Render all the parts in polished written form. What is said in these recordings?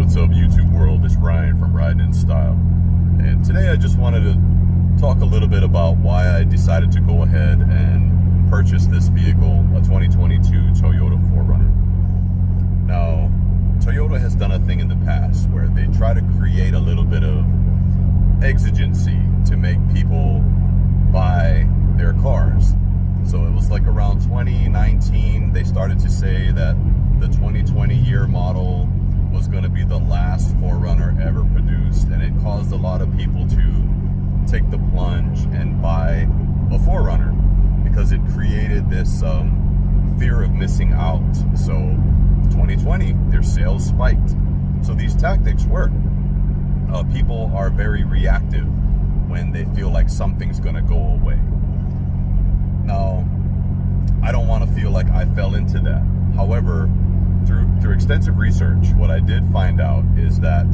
What's up, YouTube world? It's Ryan from Riding in Style, and today I just wanted to talk a little bit about why I decided to go ahead and purchase this vehicle, a 2022 Toyota 4Runner. Now, Toyota has done a thing in the past where they try to create a little bit of exigency to make people buy their cars. So it was like around 2019, they started to say that the 2020 year model was going to be the last 4Runner ever produced, and it caused a lot of people to take the plunge and buy a 4Runner because it created this fear of missing out. So 2020, their sales spiked. So these tactics work. People are very reactive when they feel like something's going to go away. Now, I don't want to feel like I fell into that. However, through extensive research, what I did find out is that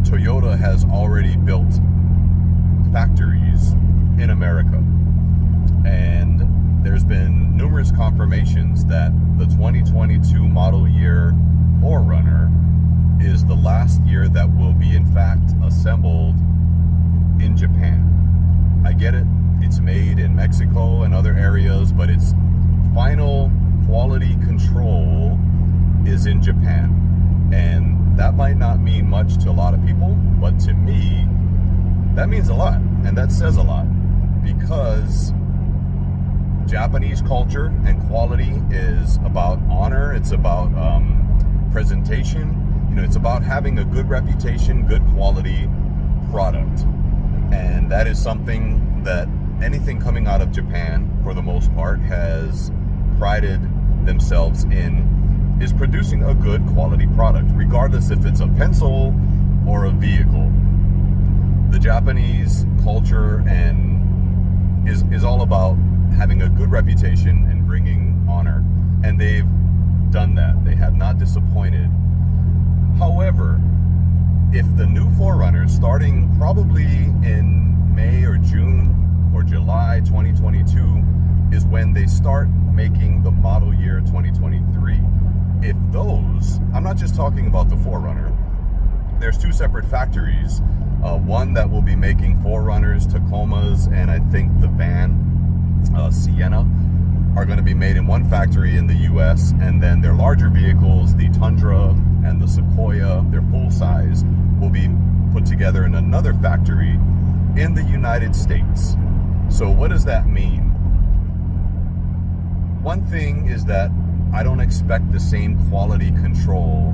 Toyota has already built factories in America. And there's been numerous confirmations that the 2022 model year 4Runner is the last year that will be in fact assembled in Japan. I get it, it's made in Mexico and other areas, but its final quality control is in Japan. And that might not mean much to a lot of people, but to me, that means a lot. And that says a lot, because Japanese culture and quality is about honor. It's about presentation. You know, it's about having a good reputation, good quality product. And that is something that anything coming out of Japan, for the most part, has prided themselves in, is producing a good quality product, regardless if it's a pencil or a vehicle. The Japanese culture and is all about having a good reputation and bringing honor, and they've done that. They have not disappointed. However, if the new 4Runner, starting probably in May or June or July 2022, is when they start making the model year 2023. If those, I'm not just talking about the 4Runner, there's two separate factories. One that will be making 4Runners, Tacomas, and I think the van, Sienna, are going to be made in one factory in the US, and then their larger vehicles, the Tundra and the Sequoia, their full size, will be put together in another factory in the United States. So what does that mean? One thing is that I don't expect the same quality control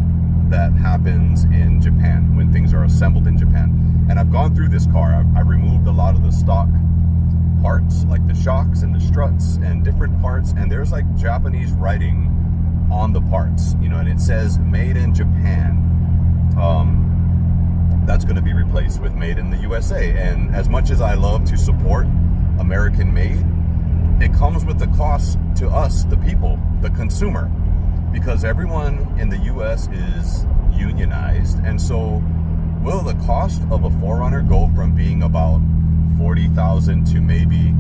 that happens in Japan when things are assembled in Japan. And I've gone through this car. I've removed a lot of the stock parts, like the shocks and the struts and different parts, and there's like Japanese writing on the parts, you know, and it says made in Japan. That's going to be replaced with made in the USA. And as much as I love to support American made, it comes with the cost to us, the people, the consumer, because everyone in the US is unionized. And so will the cost of a 4Runner go from being about $40,000 to maybe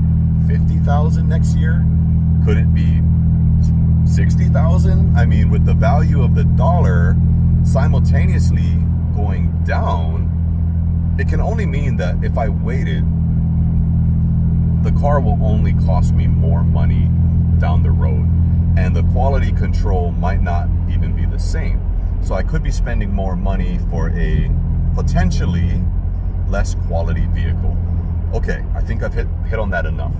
$50,000 next year? Could it be $60,000? I mean, with the value of the dollar simultaneously going down, it can only mean that if I waited, the car will only cost me more money down the road, and the quality control might not even be the same. So I could be spending more money for a potentially less quality vehicle. Okay, I think I've hit on that enough.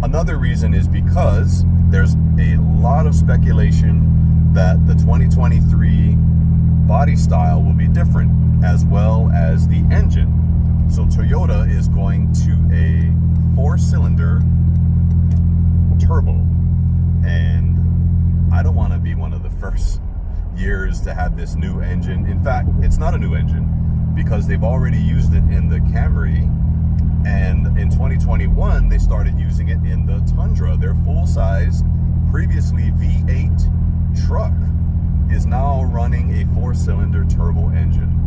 Another reason is because there's a lot of speculation that the 2023 body style will be different, as well as the engine. So Toyota is going to a 4-cylinder turbo, and I don't want to be one of the first years to have this new engine. In fact, it's not a new engine because they've already used it in the Camry, and in 2021 they started using it in the Tundra. Their full-size, previously V8 truck is now running a 4-cylinder turbo engine.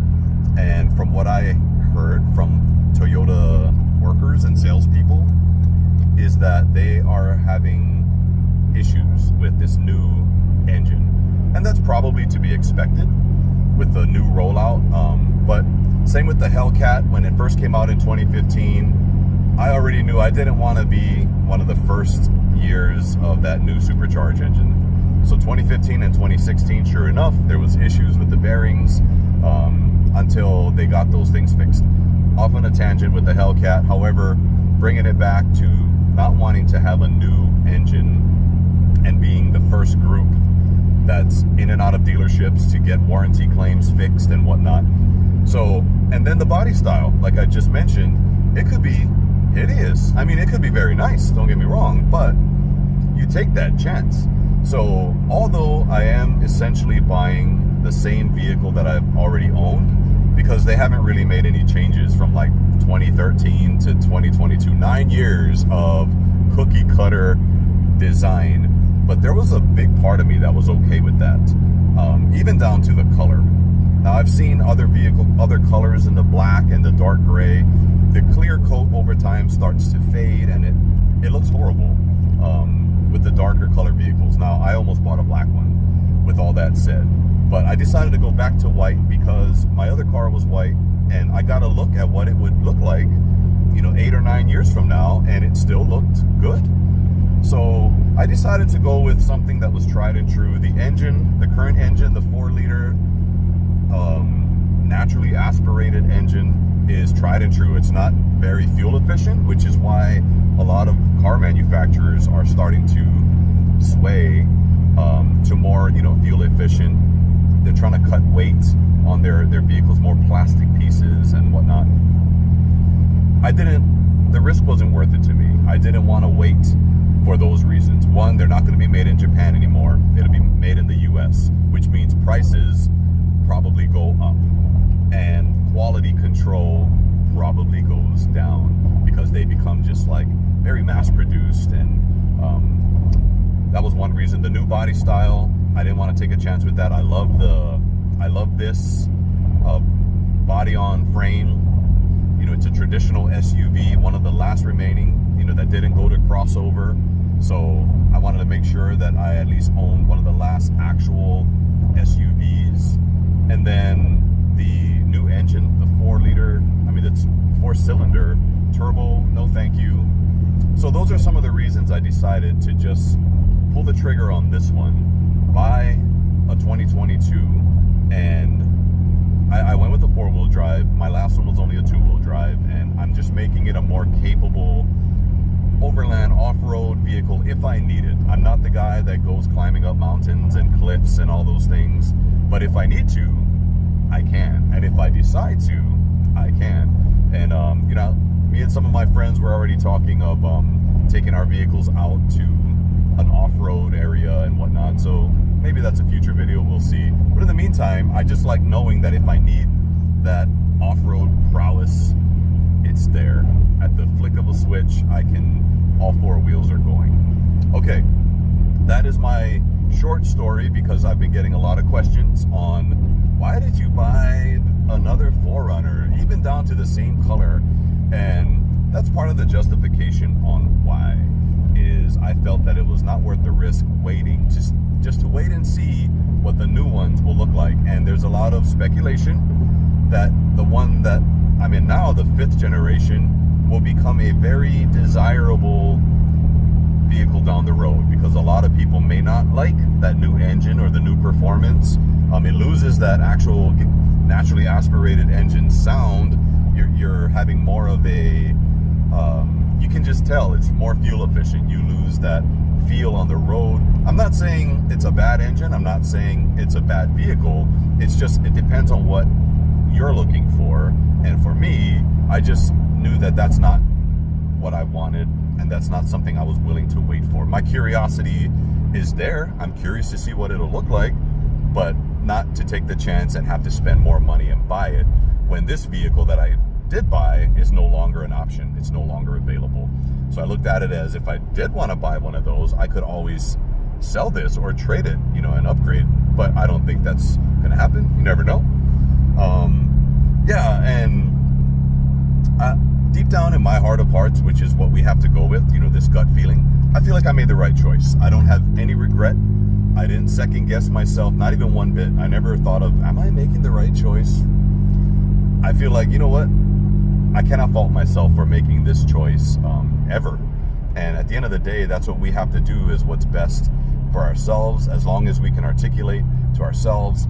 And from what I heard from Toyota workers and salespeople, is that they are having issues with this new engine. And that's probably to be expected. with the new rollout. But same with the Hellcat. When it first came out in 2015, I already knew I didn't want to be one of the first years of that new supercharged engine. So 2015 and 2016, sure enough, there was issues with the bearings until they got those things fixed. Off on a tangent with the Hellcat. However, bringing it back to not wanting to have a new engine and being the first group that's in and out of dealerships to get warranty claims fixed and whatnot. So, and then the body style, like I just mentioned, it could be hideous. I mean, it could be very nice, don't get me wrong, but you take that chance. So, although I am essentially buying the same vehicle that I've already owned, because they haven't really made any changes from like 2013 to 2022, 9 years of cookie cutter design. But there was a big part of me that was okay with that, even down to the color. Now I've seen other colors in the black and the dark gray. The clear coat over time starts to fade, and it looks horrible with the darker color vehicles. Now I almost bought a black one, with all that said, but I decided to go back to white because my other car was white, and I got to look at what it would look like, 8 or 9 years from now, and it still looked good. So I decided to go with something that was tried and true. The engine, the current engine, the 4-liter naturally aspirated engine is tried and true. It's not very fuel efficient, which is why a lot of car manufacturers are starting to sway to more, fuel efficient. They're trying to cut weight on their vehicles, more plastic pieces and whatnot. The risk wasn't worth it to me. I didn't want to wait for those reasons. One, they're not going to be made in Japan anymore. It'll be made in the US, which means prices probably go up and quality control probably goes down because they become just like very mass produced. And that was one reason. The new body style, I didn't want to take a chance with that. I love this body on frame. It's a traditional SUV, one of the last remaining, that didn't go to crossover. So I wanted to make sure that I at least owned one of the last actual SUVs. And then the new engine, the 4-liter, it's 4-cylinder turbo, no thank you. So those are some of the reasons I decided to just pull the trigger on this one, buy a 2022, and I went with a 4-wheel drive. My last one was only a 2-wheel drive, and I'm just making it a more capable overland off-road vehicle if I need it. I'm not the guy that goes climbing up mountains and cliffs and all those things, but if I need to, I can. And if I decide to, I can. And me and some of my friends were already talking of taking our vehicles out to an off-road area and whatnot. So maybe that's a future video, we'll see. But in the meantime, I just like knowing that if I need that off-road prowess, it's there. At the flick of a switch, all 4 wheels are going. Okay, that is my short story because I've been getting a lot of questions on why did you buy another 4Runner, even down to the same color. And that's part of the justification on why, is I felt that it was not worth the risk waiting, just to wait and see what the new ones will look like. And there's a lot of speculation that the one that I'm in now, the 5th generation, will become a very desirable vehicle down the road because a lot of people may not like that new engine or the new performance. It loses that actual naturally aspirated engine sound. You're having more of a you can just tell it's more fuel efficient. You lose that feel on the road. I'm not saying it's a bad engine. I'm not saying it's a bad vehicle. It's just, it depends on what you're looking for. And for me, I just knew that that's not what I wanted, and that's not something I was willing to wait for. My curiosity is there. I'm curious to see what it'll look like, but not to take the chance and have to spend more money and buy it when this vehicle that I did buy is no longer an option. It's no longer available. So I looked at it as if I did want to buy one of those, I could always sell this or trade it, and upgrade. But I don't think that's going to happen. You never know. Yeah, and deep down in my heart of hearts, which is what we have to go with, this gut feeling, I feel like I made the right choice. I don't have any regret I didn't second guess myself, not even one bit. I never thought of, am I making the right choice? I feel like, you know what? I cannot fault myself for making this choice ever. And at the end of the day, that's what we have to do, is what's best for ourselves. As long as we can articulate to ourselves,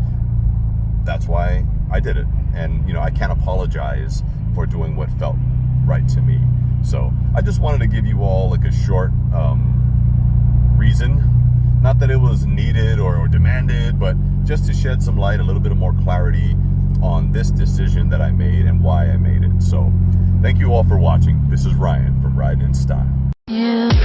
that's why I did it. And, you know, I can't apologize for doing what felt right to me. So I just wanted to give you all like a short reason. Not that it was needed or demanded, but just to shed some light, a little bit of more clarity on this decision that I made and why I made it. So thank you all for watching. This is Ryan from Riding in Style. Yeah.